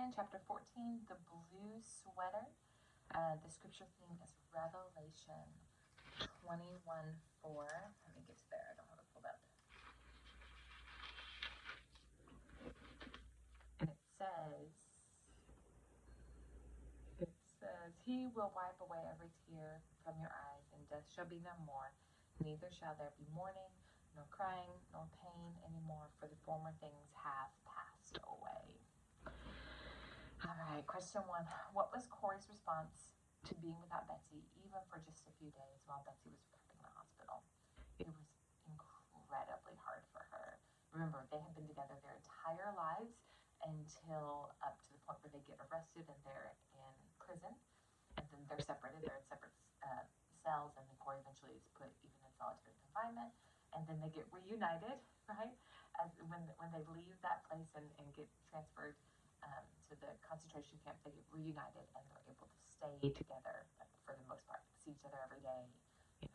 again, chapter 14, the blue sweater. The scripture theme is Revelation 21:4. Let me get to there. I don't have it pulled up. And it says, He will wipe away every tear from your eyes, and death shall be no more. Neither shall there be mourning, nor crying, nor pain anymore, for the former things have passed away. All right, question 1. What was Corey's response to being without Betsy, even for just a few days while Betsy was prepping the hospital? It was incredibly hard for her. Remember, they had been together their entire lives until up to the point where they get arrested and they're in prison. And then they're separated. They're in separate cells, and then Corey eventually is put even in solitary confinement. And then they get reunited, right? When they leave that place and get transferred to the concentration camp, they get reunited and they're able to stay together, like, for the most part, see each other every day,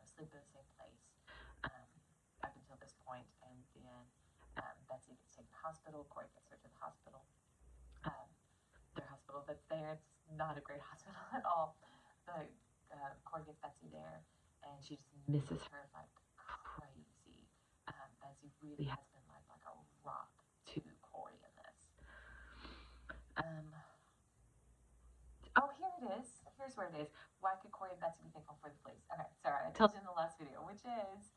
sleep in the same place up until this point. And then Betsy gets taken to the hospital. Corey gets her to the hospital. Their hospital that's there, it's not a great hospital at all. But Corey gets Betsy there, and she just misses her like crazy. Betsy really has been like a rock to Corey in this. Here it is. Here's where it is. Why could Corey and Betsy be thankful for the fleas? Okay, sorry, I told you in the last video, which is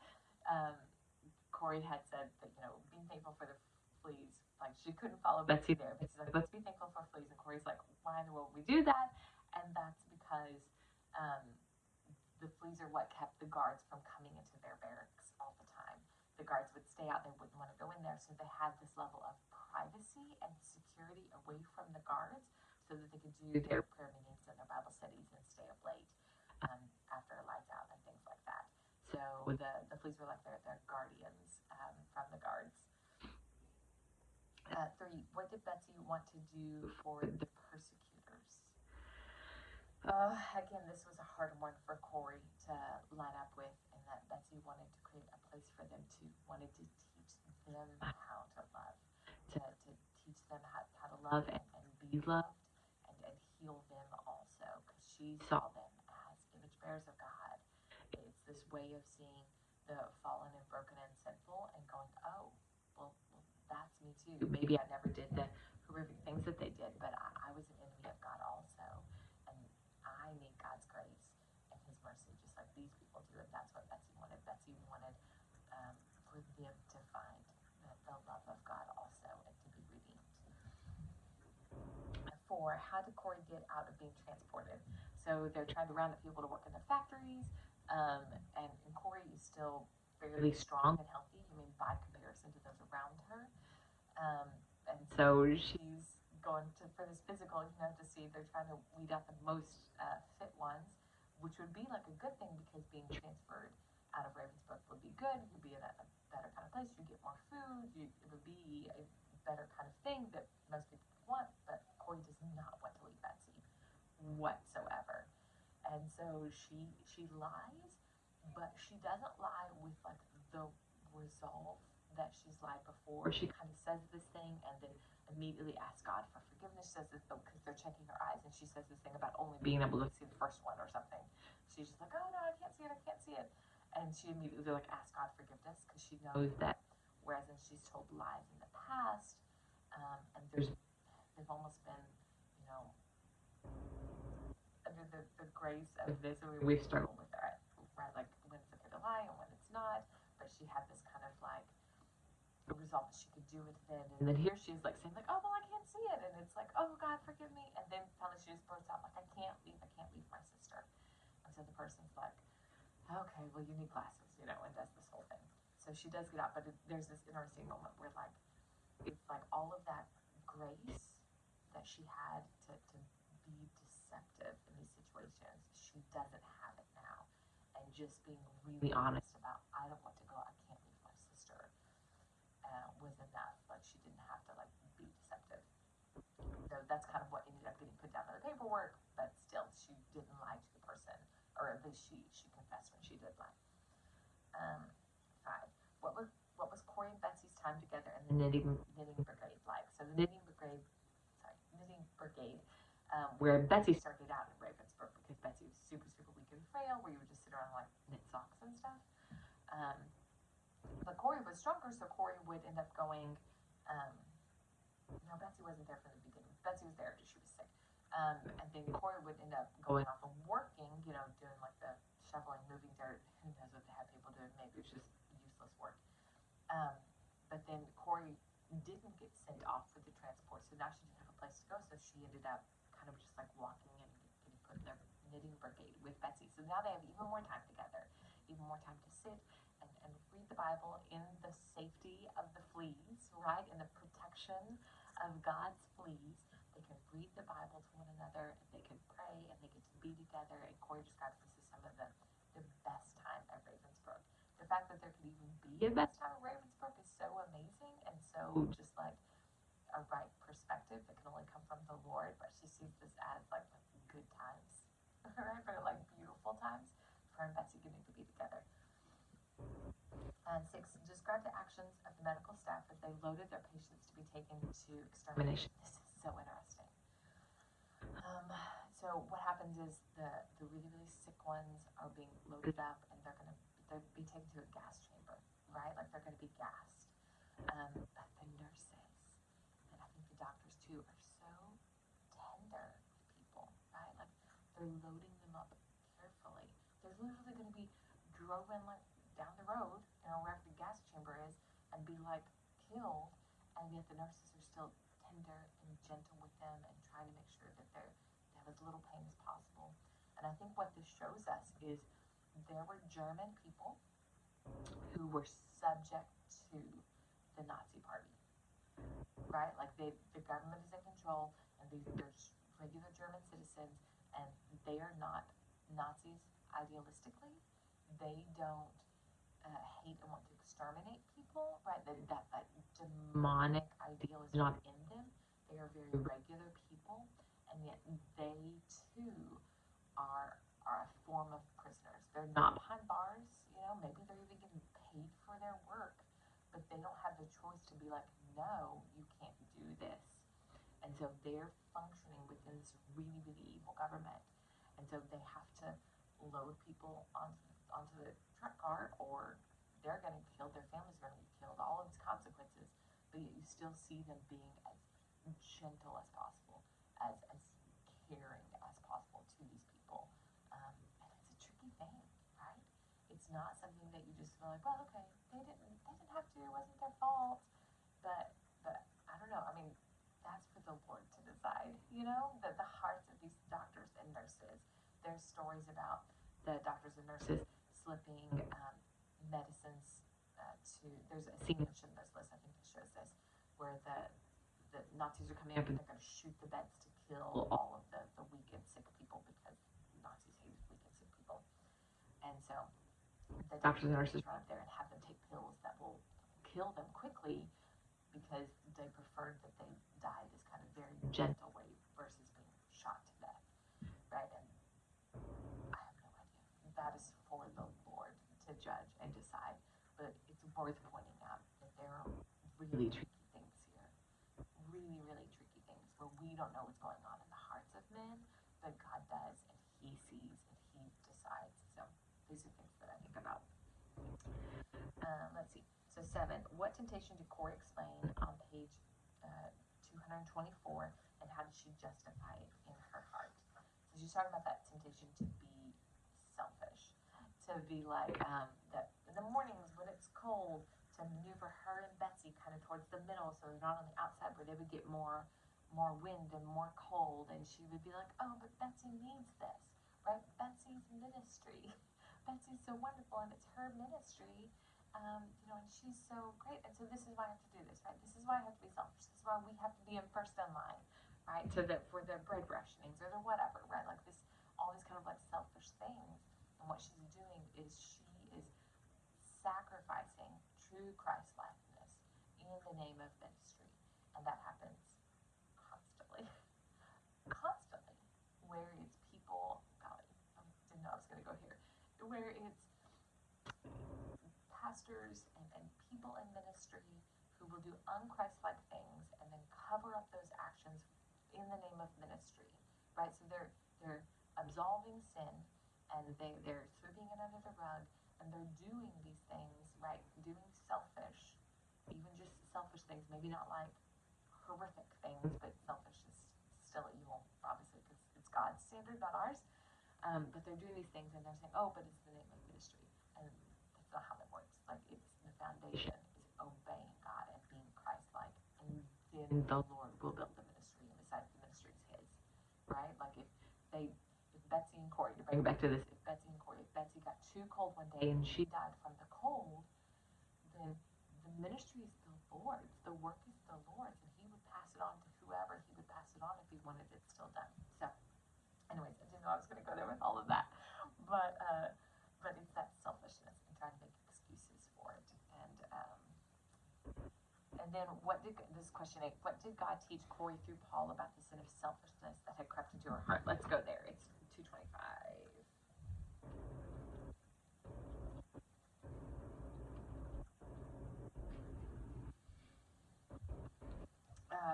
Corey had said that, being thankful for the fleas, like, she couldn't follow Betsy there. Betsy's like, let's be thankful for fleas, and Corey's like, why in the world would we do that? And that's because the fleas are what kept the guards from coming into their barracks all the time. The guards would stay out, they wouldn't want to go in there, so they had this level of privacy and security away from the guards so that they could do their prayer meetings and their Bible studies and stay up late after lights out and things like that. So the fleas were like their guardians from the guards. 3, what did Betsy want to do for the persecutors? Again, this was a hard one for Corey to line up with, and that Betsy wanted to create a place for them wanted to teach them how to love, to teach them how to love and be loved, and heal them also, because she saw them as image bearers of God. It's this way of seeing the fallen and broken and sinful and going, oh, well that's me too. Maybe I never did the horrific things that they did, but I was an enemy of God also. And I need God's grace and His mercy, just like these people do. And that's what Betsy wanted. Betsy wanted for them to find the love of God also and to be redeemed. 4, how did Corey get out of being transported? So they're trying to round up people to work in their factories, and Corey is still fairly strong and healthy, by comparison to those around her. And so she's going for this physical, to see, they're trying to weed out the most fit ones, which would be like a good thing, because being transferred out of Ravensbrück would be good. You'd be in a better kind of place. You get more food. It would be a better kind of thing that most people want. But Corey does not want to leave Betsy whatsoever. And so she lies, but she doesn't lie with like the resolve that she's lied before. She kind of says this thing and then immediately asks God for forgiveness. She says this because they're checking her eyes, and she says this thing about only being able to see the first one or something. She's just like, oh no, I can't see it. And she immediately like asks God forgiveness, because she knows that whereas she's told lies in the past, and they've almost been, under the grace of this. We've struggled with that, right? Like, when it's okay to lie and when it's not. But she had this kind of like resolve that she could do it then. And then here she is like saying like, oh, well, I can't see it. And it's like, oh, God, forgive me. And then finally she just bursts out like, I can't leave my sister. And so the person's like, okay, well, you need glasses, and does this whole thing. So she does get out, but there's this interesting moment where like, it's like all of that grace that she had to be deceptive in these situations, she doesn't have it now. And just being really honest about, I don't want to go, I can't leave my sister, was enough. Like, she didn't have to like be deceptive. So that's kind of what ended up getting put down in the paperwork, but still, she didn't lie to the person, or at least she confessed when she did lie. 5, what was Corey and Betsy's time together in the knitting brigade like? So the knitting brigade where Betsy started out in Ravensbrück because Betsy was super, super weak and frail, where you would just sit around and like knit socks and stuff. Um, but Corey was stronger, so Corey would end up going. No, Betsy wasn't there from the beginning. Betsy was there after she was sick. And then Corey would end up going off and working, doing like the shoveling, moving dirt. Who knows what they had people doing? Maybe it was just useless work. Um, but then Corey didn't get sent off for the transport, so now she didn't have a place to go, so she ended up kind of just like walking and getting put in their knitting brigade with Betsy. So now they have even more time together, even more time to sit and read the Bible in the safety of the fleas, right? In the protection of God's fleas. They can read the Bible to one another, and they can pray, and they get to be together. And Corey describes this as some of the best time at Ravensbrück. The fact that there could even be a best time at Ravensbrück is so amazing and so just like a right perspective that can only come from the Lord. But she sees this as like good times, right? But like beautiful times for her and Betsy getting to be together. And 6, describe the actions of the medical staff as they loaded their patients to be taken to extermination. This is so interesting. So what happens is the really, really sick ones are being loaded up, and they're be taken to a gas chamber, right? Like they're going to be gassed. But the nurses, and I think the doctors too, are so tender with people, right? Like they're loading them up carefully. They're literally going to be driven like down the road, wherever the gas chamber is, and be like killed, and yet the nurses are still tender and gentle with them and trying to make sure that they have as little pain as possible. And I think what this shows us is there were German people who were subject to the Nazi party, right? Like the government is in control, and they're regular German citizens, and they are not Nazis idealistically. They don't hate and want to exterminate people, right? That demonic ideal is not in them. They are very regular people, and yet they too are a form of prisoners. They're not behind bars, maybe they're even getting paid for their work, but they don't have the choice to be like, no, you can't do this. And so they're functioning within this really, really evil government. And so they have to load people onto the truck car, or they're going to get killed, their families are going to get killed, all of its consequences. But yet you still see them being as gentle as possible, as caring as possible to these people. And it's a tricky thing, right? It's not something that you just feel like, well, okay, they didn't have to, it wasn't their fault. But I don't know. I mean, that's for the Lord to decide, the hearts of these doctors and nurses. There's stories about the doctors and nurses slipping medicines there's a scene in Schindler's List, I think that shows this, where the Nazis are coming up and they're going to shoot the beds to kill all of the weak and sick people, because Nazis hated weak and sick people. And so the doctors and nurses run up there and have them take pills that will kill them quickly, because they preferred that they die this kind of very gentle way versus being shot to death, right? And I have no idea. That is for the Lord to judge and decide, but it's worth pointing out that there are really tricky things here, really, really tricky things where we don't know what's going on in the hearts of men, but God does, and He sees, and He decides. So these are things that I think about. Let's see. So 7, what temptation did Corey explain on page 224, and how did she justify it in her heart? So she's talking about that temptation to be selfish, to be like that in the mornings when it's cold, to maneuver her and Betsy kind of towards the middle, so they're not on the outside where they would get more wind and more cold, and she would be like, oh, but Betsy needs this, right? Betsy's ministry. Betsy's so wonderful, and it's her ministry. And she's so great, and so this is why I have to do this, right? This is why I have to be selfish. This is why we have to be in first in line, right? For the bread rationings or the whatever, right? Like this, all these kind of like selfish things. And what she's doing is she is sacrificing true Christ-likeness in the name of ministry, and that happens constantly, constantly. Where it's people, golly, I didn't know I was going to go here. Where it's pastors and people in ministry who will do unchristlike things and then cover up those actions in the name of ministry, right? So they're absolving sin, and they're sweeping it under the rug, and they're doing these things, right? Doing selfish, even just selfish things, maybe not like horrific things, but selfish is still evil, obviously, because it's God's standard, not ours. But they're doing these things, and they're saying, "Oh, but it's the name of ministry," and that's not how that works. Like, it's the foundation is obeying God and being Christ-like, and then the Lord will build the ministry, and besides, the ministry is His, right? Like, if Betsy and Corey, to bring it back to this, if Betsy got too cold one day and she died from the cold, then the ministry is the Lord's, the work is the Lord's, and He would pass it on to whoever He would pass it on if He wanted it still done. So, anyways, I didn't know I was going to go there with all of that, but it's that selfishness and trying to make excuses for it. And then this question 8, what did God teach Corey through Paul about the sin of selfishness that had crept into her heart? Let's go there. It's 225.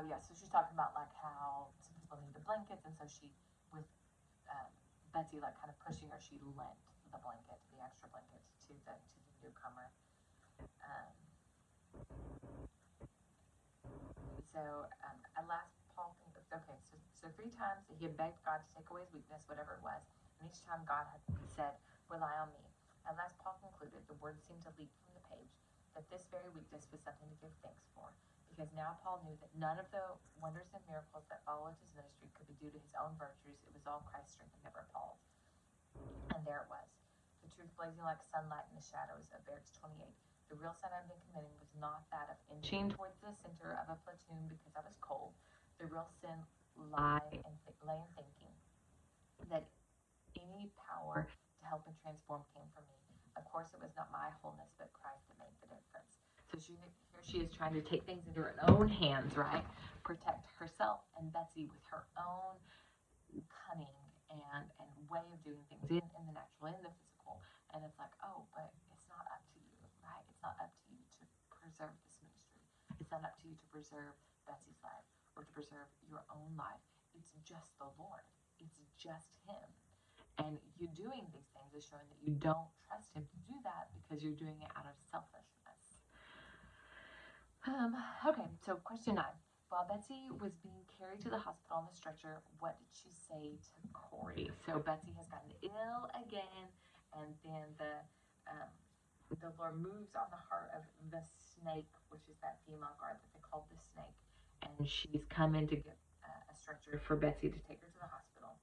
Yeah, so she's talking about like how some people need the blankets, and so she, with um, Betsy like kind of pushing her, she lent the blanket, the extra blanket, to the newcomer. Um, at last Paul okay, so 3 times he had begged God to take away his weakness, whatever it was, and each time God had said, "Rely on me." At last Paul concluded, the words seemed to leap from the page, that this very weakness was something to give thanks for, because now Paul knew that none of the wonders and miracles that followed his ministry could be due to his own virtues. It was all Christ's strength and never Paul's. And there it was, the truth blazing like sunlight in the shadows of Barracks 28. The real sin I'd been committing was not that of inching towards the center of a platoon because I was cold. The real sin lay in thinking that any power to help and transform came from me. Of course, it was not my wholeness, but Christ that made the difference. So here she is trying to take things into her own hands, right? Protect herself and Betsy with her own cunning and way of doing things in the natural, in the physical. And it's like, oh, but it's not up to you, right? It's not up to you to preserve this ministry. It's not up to you to preserve Betsy's life or to preserve your own life. It's just the Lord. It's just Him. And you doing these things is showing that you don't trust Him to do that because you're doing it out of selfishness. Okay, so question 9. While Betsy was being carried to the hospital on the stretcher, what did she say to Corey? So Betsy has gotten ill again, and then the Lord moves on the heart of the snake, which is that female guard that they called the snake, and she's come in to get a stretcher for Betsy to take her to the hospital,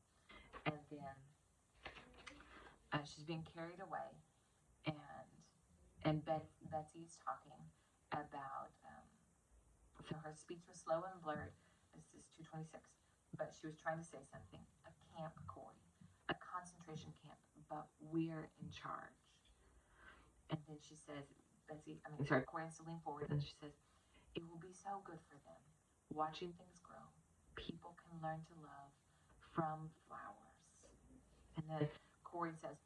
and then she's being carried away, and Betsy's talking about. So her speech was slow and blurred. This is 226. But she was trying to say something. A camp, Corey. A concentration camp. But we're in charge. And then she says, Corey has to lean forward. And she says, it will be so good for them. Watching things grow. People can learn to love from flowers. And then Corey says,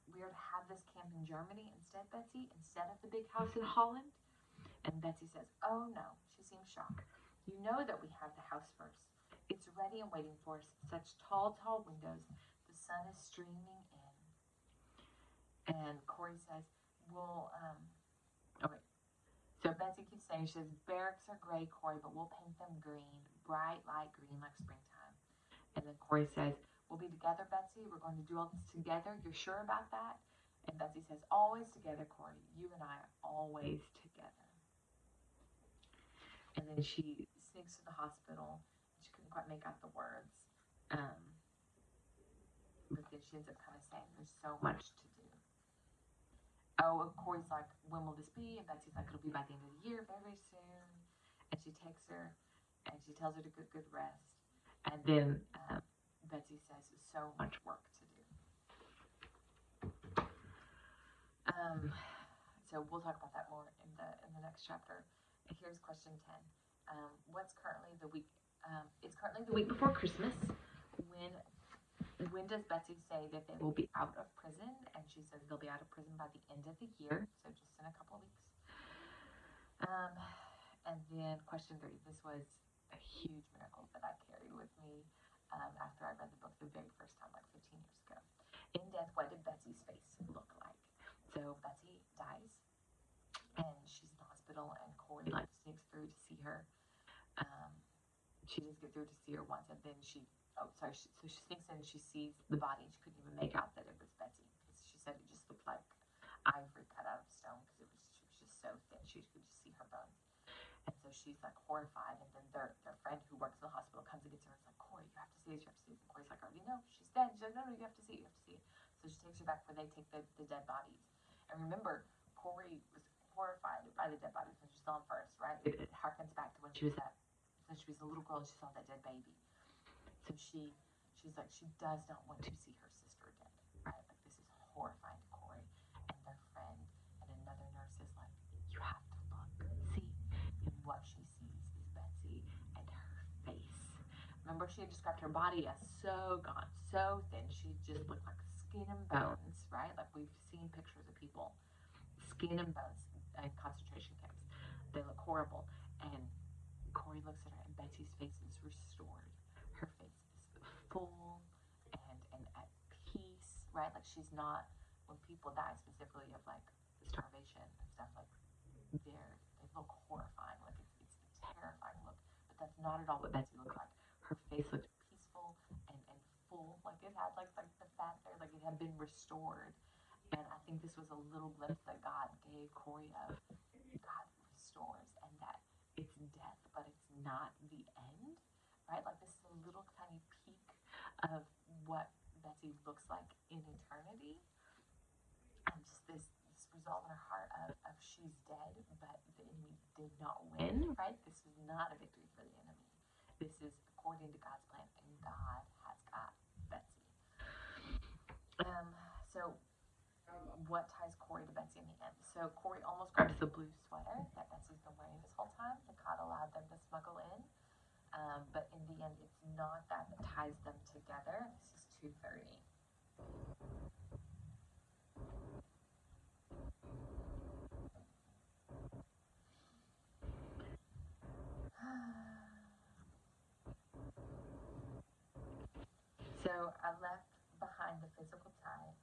we are to have this camp in Germany instead, Betsy, instead of the big house in Holland. And Betsy says, oh no, she seems shocked. You know that we have the house first. It's ready and waiting for us. Such tall, tall windows. The sun is streaming in. And Corey says, well, okay. So Betsy keeps saying, she says, barracks are gray, Corey, but we'll paint them green, bright light green like springtime. And then Corey says, we'll be together, Betsy. We're going to do all this together. You're sure about that? And Betsy says, always together, Corey. You and I are always together. And then she sneaks to the hospital. She couldn't quite make out the words. But then she ends up kind of saying, there's so much to do. Oh, and Corey's like, when will this be? And Betsy's like, it'll be by the end of the year, very soon. And she takes her, and she tells her to get good rest. And then Betsy says, so much work to do. So we'll talk about that more in the next chapter. And here's question 10. What's currently the week? It's currently the week before Christmas. When does Betsy say that they will be out of prison? And she says they'll be out of prison by the end of the year, so just in a couple of weeks. And then question 3. This was a huge miracle that I carried with me after I read the book the very first time, like 15 years ago. In death, what did Betsy's face look like? So Betsy dies, and she's in the hospital, and Corey like sneaks through to see her. She does get through to see her once, and then she sneaks in, she sees the body, and she couldn't even make out that it was Betsy, because she said it just looked like ivory cut out of stone, because she was just so thin, she could just see her bones. And so she's like horrified, and then their friend who works in the hospital comes and gets her and is like, Corey, you have to see this, you have to see this. And Corey's like, I already know, she's dead. She's like, no, you have to see it, you have to see it. So she takes her back where they take the dead bodies. And remember, Corey was horrified by the dead bodies when she saw them first, right? It harkens back to when she was a little girl and she saw that dead baby. So she's like, she does not want to see her sister dead, right? Like, this is horrifying to Corey. And their friend and another nurse is like, you have to look, see. And what she sees is Betsy and her face. Remember, she had described her body as so gaunt, so thin. She just looked like skin and bones, right? Like, we've seen pictures of people, skin and bones in concentration camps. They look horrible. And Corey looks at her, and Betsy's face is restored. Her face is full and at peace, right? Like, she's not, when people die, specifically of like starvation and stuff, like they look horrifying. Like, it's a terrifying look. But that's not at all what Betsy looked like. Her face looked peaceful and full. Like, it had like the fat there, like it had been restored. And I think this was a little glimpse that God gave Corey of God restores, and that it's death, but it's not the end, right? Like, this is a little tiny peek of what Betsy looks like in eternity, and just this resolve in her heart of she's dead, but the enemy did not win, right? This was not a victory for the enemy. This is according to God's plan, and God has got Betsy. So what ties Corey to Betsy in the end? So Corey almost grabs the blue sweater that Betsy's been wearing this whole time that God allowed them to smuggle in. But in the end, it's not that ties them together. This is 2:30. So I left behind the physical tie.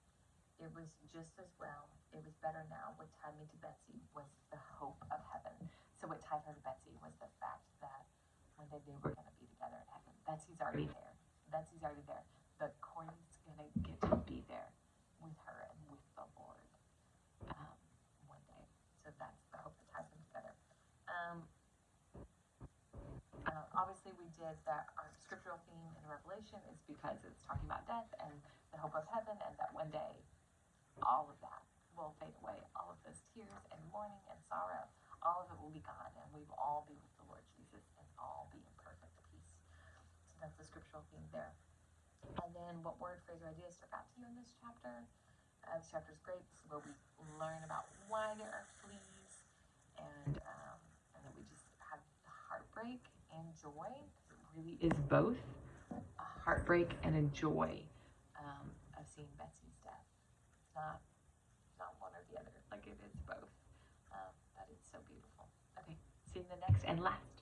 It was just as well. It was better now. What tied me to Betsy was the hope of heaven. So what tied her to Betsy was the fact that when they were going to be together in heaven, Betsy's already there. Betsy's already there. But Corey's going to get to be there with her and with the Lord one day. So that's the hope that ties them together. Obviously, we did that. Our scriptural theme in Revelation is because it's talking about death and the hope of heaven, and that one day all of that will fade away. All of those tears and mourning and sorrow, all of it will be gone, and we will all be with the Lord Jesus and all be in perfect peace. So that's the scriptural theme there. And then, what word, phrase, or idea stuck out to you in this chapter? This chapter is great. This is where we learn about why there are fleas, and then we just have heartbreak and joy, because it really is both a heartbreak and a joy of seeing Betsy's death. It's not one or the other. Like, it is both. But it's so beautiful. Okay, see you in the next and last